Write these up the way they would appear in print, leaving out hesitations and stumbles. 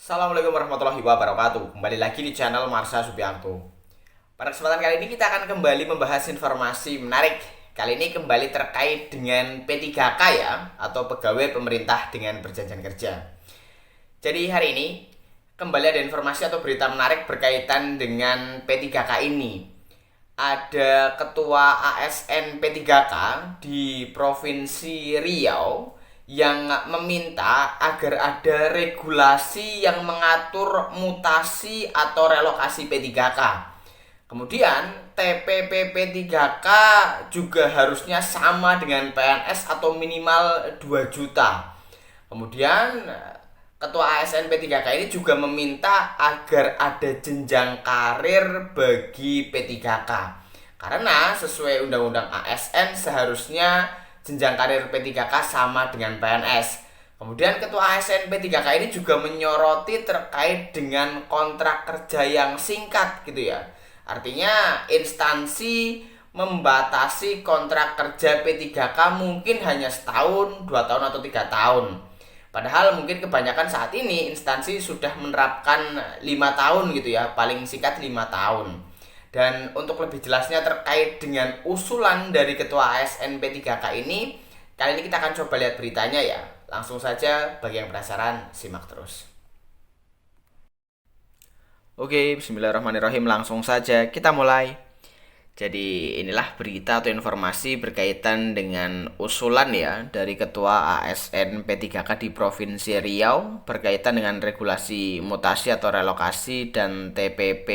Assalamualaikum warahmatullahi wabarakatuh. Kembali lagi di channel Marsha Subianto. Pada kesempatan kali ini kita akan kembali membahas informasi menarik. Kali ini kembali terkait dengan P3K ya, atau pegawai pemerintah dengan perjanjian kerja. Jadi hari ini kembali ada informasi atau berita menarik berkaitan dengan P3K ini. Ada ketua ASN P3K di Provinsi Riau yang meminta agar ada regulasi yang mengatur mutasi atau relokasi P3K. Kemudian TPP P3K juga harusnya sama dengan PNS atau minimal 2 juta. Kemudian Ketua ASN P3K ini juga meminta agar ada jenjang karir bagi P3K. Karena sesuai Undang-Undang ASN seharusnya jenjang karir P3K sama dengan PNS. Kemudian Ketua ASN P3K ini juga menyoroti terkait dengan kontrak kerja yang singkat gitu ya. Artinya instansi membatasi kontrak kerja P3K mungkin hanya setahun, 2 tahun atau 3 tahun. Padahal mungkin kebanyakan saat ini instansi sudah menerapkan 5 tahun gitu ya, paling singkat 5 tahun. Dan untuk lebih jelasnya terkait dengan usulan dari Ketua ASN P3K ini, kali ini kita akan coba lihat beritanya ya. Langsung saja, bagi yang penasaran, simak terus. Oke, bismillahirrahmanirrahim, langsung saja kita mulai. Jadi inilah berita atau informasi berkaitan dengan usulan ya dari Ketua ASN P3K di Provinsi Riau berkaitan dengan regulasi mutasi atau relokasi dan TPP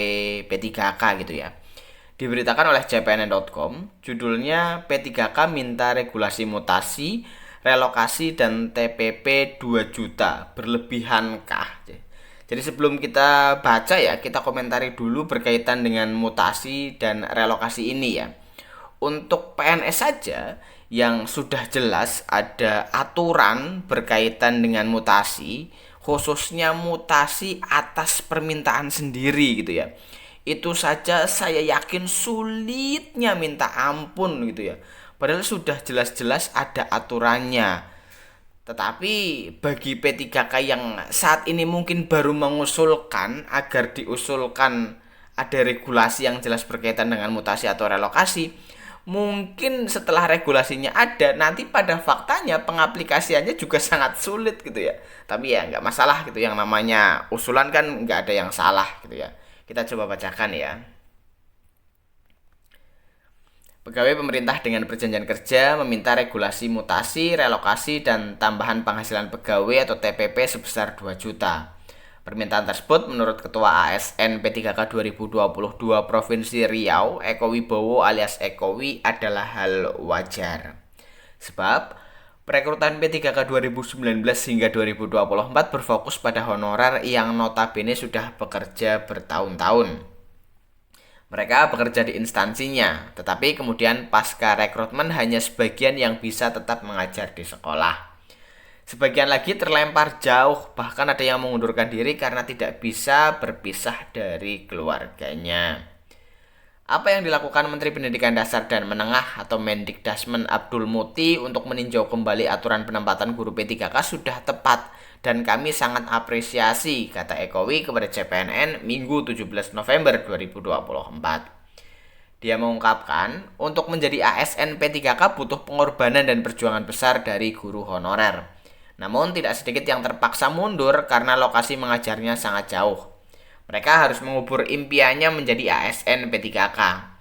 P3K gitu ya. Diberitakan oleh cpn.com, judulnya P3K minta regulasi mutasi, relokasi dan TPP 2 juta, berlebihankah? Jadi sebelum kita baca ya, kita komentari dulu berkaitan dengan mutasi dan relokasi ini ya. Untuk PNS saja yang sudah jelas ada aturan berkaitan dengan mutasi, khususnya mutasi atas permintaan sendiri gitu ya. Itu saja saya yakin sulitnya minta ampun gitu ya. Padahal sudah jelas-jelas ada aturannya. Tetapi bagi P3K yang saat ini mungkin baru mengusulkan agar diusulkan ada regulasi yang jelas berkaitan dengan mutasi atau relokasi, mungkin setelah regulasinya ada, nanti pada faktanya pengaplikasiannya juga sangat sulit gitu ya. Tapi ya nggak masalah gitu, yang namanya usulan kan nggak ada yang salah gitu ya. Kita coba bacakan ya. Pegawai pemerintah dengan perjanjian kerja meminta regulasi mutasi, relokasi, dan tambahan penghasilan pegawai atau TPP sebesar 2 juta. Permintaan tersebut menurut Ketua ASN P3K 2022 Provinsi Riau, Eko Wibowo alias Ekowi, adalah hal wajar. Sebab perekrutan P3K 2019 hingga 2024 berfokus pada honorer yang notabene sudah bekerja bertahun-tahun. Mereka bekerja di instansinya, tetapi kemudian pasca rekrutmen hanya sebagian yang bisa tetap mengajar di sekolah. Sebagian lagi terlempar jauh, bahkan ada yang mengundurkan diri karena tidak bisa berpisah dari keluarganya. Apa yang dilakukan Menteri Pendidikan Dasar dan Menengah atau Mendikdasmen Abdul Muti untuk meninjau kembali aturan penempatan guru P3K sudah tepat dan kami sangat apresiasi, kata Ekowi kepada CPNN Minggu 17 November 2024. Dia mengungkapkan, untuk menjadi ASN P3K butuh pengorbanan dan perjuangan besar dari guru honorer. Namun tidak sedikit yang terpaksa mundur karena lokasi mengajarnya sangat jauh. Mereka harus mengubur impiannya menjadi ASN P3K.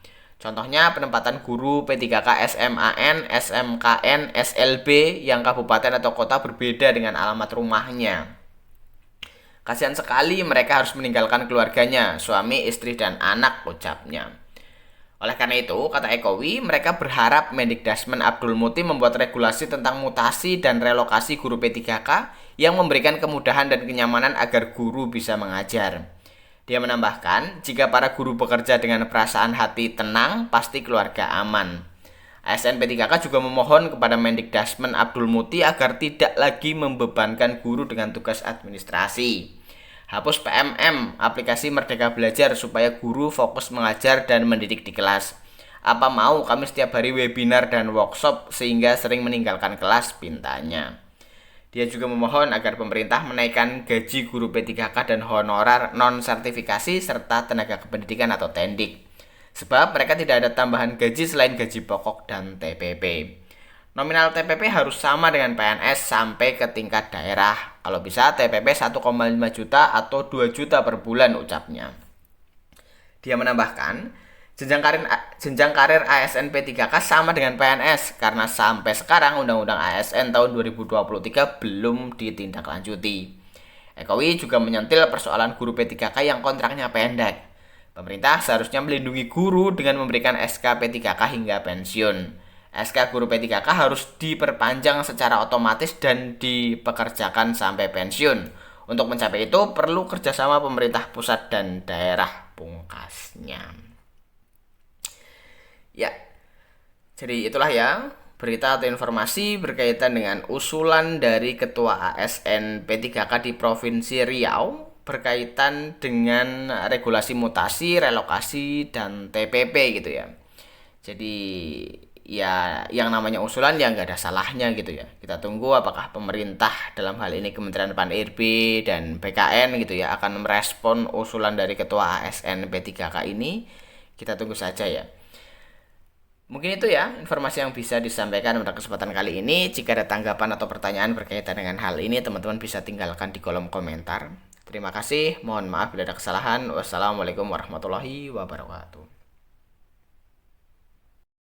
Contohnya penempatan guru P3K SMAN, SMKN, SLB yang kabupaten atau kota berbeda dengan alamat rumahnya. Kasihan sekali mereka harus meninggalkan keluarganya, suami, istri, dan anak, ucapnya. Oleh karena itu, kata Ekowi, mereka berharap Mendikdasmen Abdul Muti membuat regulasi tentang mutasi dan relokasi guru P3K yang memberikan kemudahan dan kenyamanan agar guru bisa mengajar. Dia menambahkan, jika para guru bekerja dengan perasaan hati tenang, pasti keluarga aman. ASN P3K juga memohon kepada Mendikdasmen Abdul Muti agar tidak lagi membebankan guru dengan tugas administrasi. Hapus PMM, aplikasi Merdeka Belajar supaya guru fokus mengajar dan mendidik di kelas. Apa mau kami setiap hari webinar dan workshop sehingga sering meninggalkan kelas, pintanya. Dia juga memohon agar pemerintah menaikkan gaji guru P3K dan honorar non-sertifikasi serta tenaga kependidikan atau TENDIK. Sebab mereka tidak ada tambahan gaji selain gaji pokok dan TPP. Nominal TPP harus sama dengan PNS sampai ke tingkat daerah. Kalau bisa TPP 1,5 juta atau 2 juta per bulan, ucapnya. Dia menambahkan, jenjang karir ASN P3K sama dengan PNS karena sampai sekarang Undang-Undang ASN tahun 2023 belum ditindaklanjuti. Ekowi juga menyentil persoalan guru P3K yang kontraknya pendek. Pemerintah seharusnya melindungi guru dengan memberikan SK P3K hingga pensiun. SK guru P3K harus diperpanjang secara otomatis dan dipekerjakan sampai pensiun. Untuk mencapai itu perlu kerjasama pemerintah pusat dan daerah, pungkasnya. Ya, jadi itulah ya berita atau informasi berkaitan dengan usulan dari Ketua ASN P3K di Provinsi Riau berkaitan dengan regulasi mutasi, relokasi, dan TPP gitu ya. Jadi ya yang namanya usulan ya nggak ada salahnya gitu ya. Kita tunggu apakah pemerintah dalam hal ini Kementerian Pan-RB dan BKN gitu ya akan merespon usulan dari Ketua ASN P3K ini. Kita tunggu saja ya. Mungkin itu ya informasi yang bisa disampaikan pada kesempatan kali ini. Jika ada tanggapan atau pertanyaan berkaitan dengan hal ini, teman-teman bisa tinggalkan di kolom komentar. Terima kasih, mohon maaf bila ada kesalahan. Wassalamualaikum warahmatullahi wabarakatuh.